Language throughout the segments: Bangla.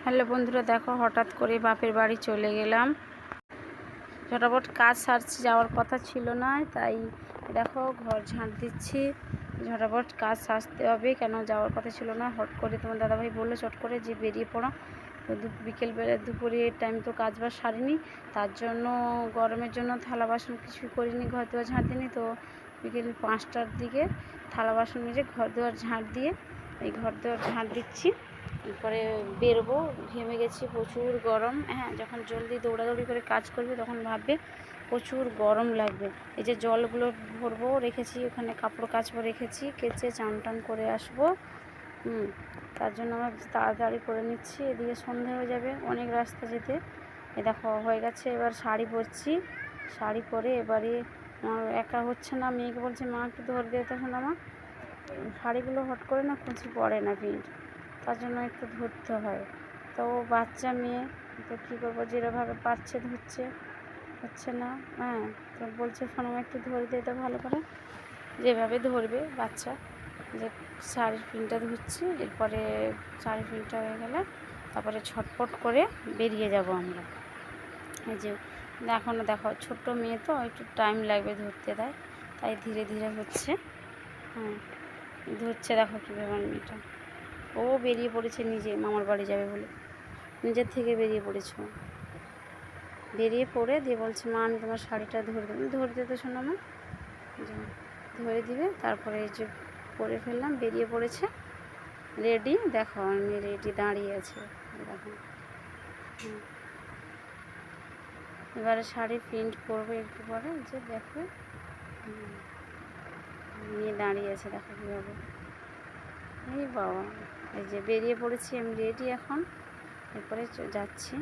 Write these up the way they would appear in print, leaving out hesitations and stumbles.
হ্যালো বন্ধুরা, দেখো হঠাৎ করে বাপের বাড়ি চলে গেলাম। ঝটাপট কাজ সারছি, যাওয়ার কথা ছিল না, তাই দেখো ঘর ঝাঁট দিচ্ছি। ঝটাপট কাজ সারতে হবে, কেন যাওয়ার কথা ছিল না। হট করে তোমার দাদাভাই বললো চট করে যে বেরিয়ে পড়ো। তো বিকেলবেলা দুপুরের টাইম তো কাজ বাজ সারিনি, তার জন্য গরমের জন্য থালা বাসন কিছুই করিনি, ঘর দুয়ার ঝাঁট দিইনি। তো বিকেল 5টার দিকে থালা বাসন মেজে ঘর দুয়ার ঝাঁট দিয়ে এই ঘর দুয়ার ঝাঁট দিচ্ছি। এরপরে বেরোবো, ঘেমে গেছি, প্রচুর গরম। হ্যাঁ, যখন জলদি দৌড়াদৌড়ি করে কাজ করবে তখন ভাববে প্রচুর গরম লাগবে। এই যে জলগুলো ভরবো রেখেছি, ওখানে কাপড় কাচবো রেখেছি, কেচে চান টান করে আসবো। তার জন্য আমরা তাড়াতাড়ি করে নিচ্ছি, এদিকে সন্ধে হয়ে যাবে অনেক রাস্তা যেতে। এ দেখো হয়ে গেছে, এবার শাড়ি পরছি। শাড়ি পরে এবারে একা হচ্ছে না, মেয়েকে বলছে মা একটু ধরে দিয়ে তখন আমার শাড়িগুলো হট করে না কুচি পড়ে না প্রিন্ট, তার জন্য একটু ধরতে হয়। তো বাচ্চা মেয়ে, তো কী করবো, যেভাবে পারছে ধরছে, হচ্ছে না। হ্যাঁ, তো বলছে ফোনে একটু ধরে দিয়ে তো ভালো করে, যেভাবে ধরবে বাচ্চা। যে শাড়ির প্রিন্টটা ধরছি, এরপরে শাড়ির প্রিন্টটা হয়ে গেলে তারপরে ছটপট করে বেরিয়ে যাব আমরা। এই যে এখনও দেখো ছোট্ট মেয়ে তো একটু টাইম লাগবে ধরতে, দেয় তাই ধীরে ধীরে হচ্ছে। হ্যাঁ, ধরছে, দেখো কীভাবে আমার মেয়েটা। ও বেরিয়ে পড়েছে নিজে, মামার বাড়ি যাবে বলে নিজের থেকে বেরিয়ে পড়েছ। বেরিয়ে পড়ে দিয়ে বলছে মা আমি তোমার শাড়িটা ধরে দেবো। ধরে দিতে শোনো মা, ধরে দিবে। তারপরে এই যে পরে ফেললাম, বেরিয়ে পড়েছে রেডি। দেখো আমি রেডি দাঁড়িয়ে আছে, দেখো। এবারে শাড়ি প্রিন্ট করবো একটু পরে, যে দেখো নিয়ে দাঁড়িয়ে আছে, দেখো কীভাবে। এই বাবা, এই যে বেরিয়ে পড়েছি আমি, রেডি এখন। এরপরে যাচ্ছি।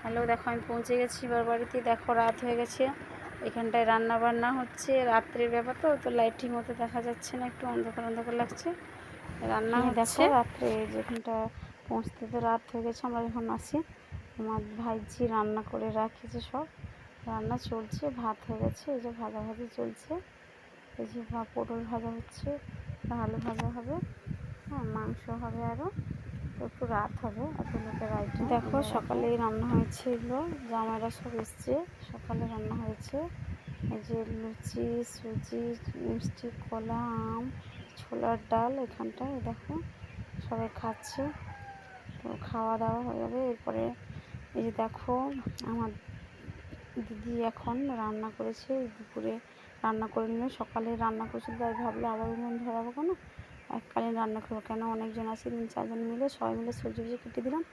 হ্যালো, দেখো আমি পৌঁছে গেছি এবার বাড়িতে। দেখো রাত হয়ে গেছে, এখানটায় রান্না বান্না হচ্ছে, রাত্রের ব্যাপার তো লাইট ঠিক মতো দেখা যাচ্ছে না, একটু অন্ধকার অন্ধকার লাগছে। রান্না হচ্ছে রাত্রে, যেখানটা পৌঁছতে তো রাত হয়ে গেছে। আমরা যখন আসি আমার ভাইজি রান্না করে রাখেছে, সব রান্না চলছে। ভাত হয়ে গেছে, এই যে ভাজাভাজি চলছে, এই যে পটল ভাজা হচ্ছে, আলু ভাজা হবে, হ্যাঁ মাংস হবে, আরও একটু রাত হবে, এত লোকের আইটেম। দেখো সকালেই রান্না হয়েছে, এগুলো জামাইরা সব এসছে, সকালে রান্না হয়েছে। এই যে লুচি, সুজি, মিষ্টি, কলা, আম, ছোলার ডাল, এখানটায় দেখো সবাই খাচ্ছে। তো খাওয়া দাওয়া হয়ে যাবে। এরপরে এই যে দেখো আমার দিদি এখন রান্না করেছে, দুপুরে রান্না করে নিল, সকালে রান্না করেছিল, তাই ভাবলো আবার উনুন ধরাবো কেন, এককালীন রান্না করবো কেন, অনেকজন আছে, 3-4 জন মিলে সবাই মিলে সবজি ফবজি কেটে দিলাম।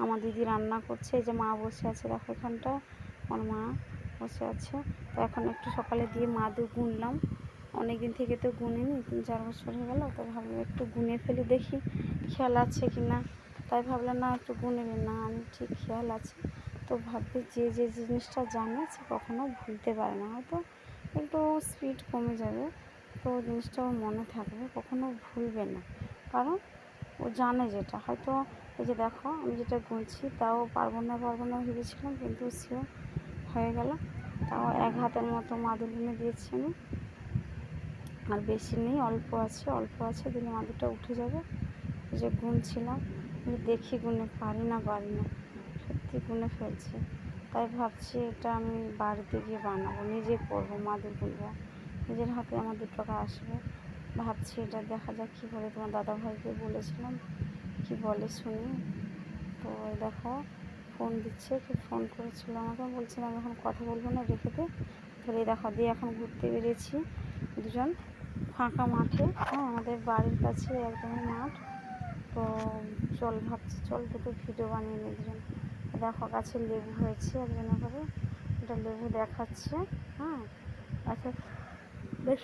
আমার দিদি রান্না করছে, এই যে মা বসে আছে, দেখো এখানটা আমার মা বসে আছে। তো এখন একটু সকালে দিয়ে মাদুর গুনলাম, অনেক দিন থেকে তো গুনিনি, 3-4 বছর হয়ে গেল। তো ভাবলাম একটু গুনে ফেলি, দেখি খেয়াল আছে কি না। তাই ভাবলাম না একটু গুনে নিই, না আমি ঠিক খেয়াল আছে। তো ভাববে যে যে জিনিসটা জানে সে কখনো ভুলতে পারে না, হয়তো একটু স্পিড কমে যাবে, তো জিনিসটা ওর মনে থাকবে, কখনো ভুলবে না, কারণ ও জানে যেটা। হয়তো এই যে দেখো আমি যেটা গুনছি তাও পারবো না ভেবেছিলাম, কিন্তু সে হয়ে গেল। তাও 1 হাতের মতো মাদুর গুনে দিয়েছি আমি, আর বেশি নেই, অল্প আছে, দিলে মাদুরটা উঠে যাবে। এই যে গুনছিলাম, দেখি গুনে পারি না, সত্যি গুনে ফেলছি। তাই ভাবছি এটা আমি বাড়িতে গিয়ে বানাবো, নিজে করবো, মাদুর গুনবো, নিজের হাতে আমার 2 টাকা আসবে। ভাবছি এটা দেখা যাক কী করে। তোমার দাদাভাইকে বলেছিলাম, কি বলে শুনি। তো দেখো ফোন দিচ্ছে, কি ফোন করেছিল আমাকে, বলছিলাম এখন কথা বলবো না, রেখে দে। ধরে দেখো দিয়ে এখন ঘুরতে বেরিয়েছি দুজন ফাঁকা মাঠে। হ্যাঁ, আমাদের বাড়ির কাছে একদমই মাঠ। তো ভাবছি চল দুটো ভিডিও বানিয়ে নিই দুজন। দেখো গাছে লেবু হয়েছে একজনের করে, এটা লেবু দেখাচ্ছে। হ্যাঁ, আচ্ছা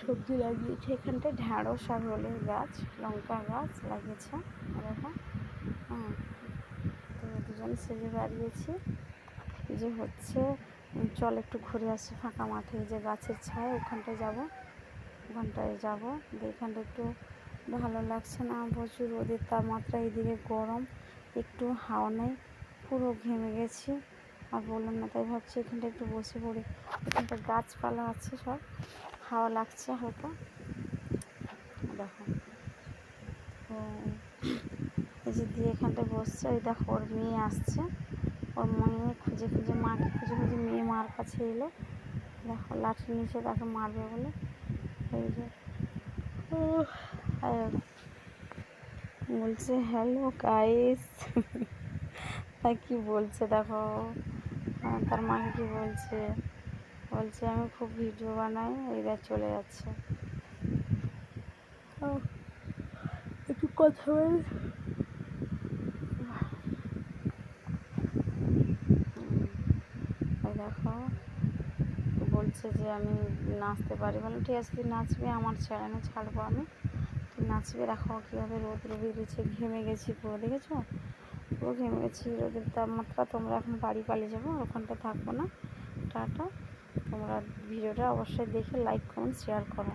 সবজি লাগিয়েছে এখানটায়, ঢ্যাঁড়স আর হলের গাছ, লঙ্কা গাছ লাগিয়েছে দেখো। হ্যাঁ, তো দুজন সেজে দাঁড়িয়েছি, যে হচ্ছে চল একটু ঘুরে আসি ফাঁকা মাঠে, যে গাছের ছায় ওখানটায় যাব, এখানটা একটু ভালো লাগছে না, প্রচুর রোদের তাপমাত্রা, এদিকে গরম, একটু হাওয়া নেই, পুরো ঘেমে গেছি। আর বললাম না, তাই ভাবছি এখানটা একটু বসে পড়ি, এখানটা গাছপালা আছে, সব হাওয়া লাগছে হালকা। দেখো তো এই যে দিয়ে এখানটায় বসছে, ওই দেখো ওর মেয়ে আসছে, ওর মেয়ে খুঁজে খুঁজে মাকে খুঁজে খুঁজে মেয়ে মার কাছে এলো, দেখো লাঠির নিচে তাকে মারবে বলে। এই যে বলছে হ্যালো গাইস, তা কি বলছে দেখো, তার মাকে কি বলছে, বলছে আমি খুব ভিডিও বানাই, এরা চলে যাচ্ছে। একটু কথা বলে দেখো বলছে যে আমি নাচতে পারি, বললাম ঠিক আছে তুই নাচবি, আমার চ্যানেলে ছাড়বো আমি, তুই নাচবি। দেখো কীভাবে রোদ বেরিয়েছে, ঘেমে গেছি পুরো, দেখেছো পুরো ঘেমে গেছি, রোদের তাপমাত্রা। তোমরা এখন বাড়ি পালিয়ে যাবো, ওখানটা থাকবো না, টাটা। তোমরা ভিডিওটা অবশ্যই দেখে লাইক কমেন্ট শেয়ার করো।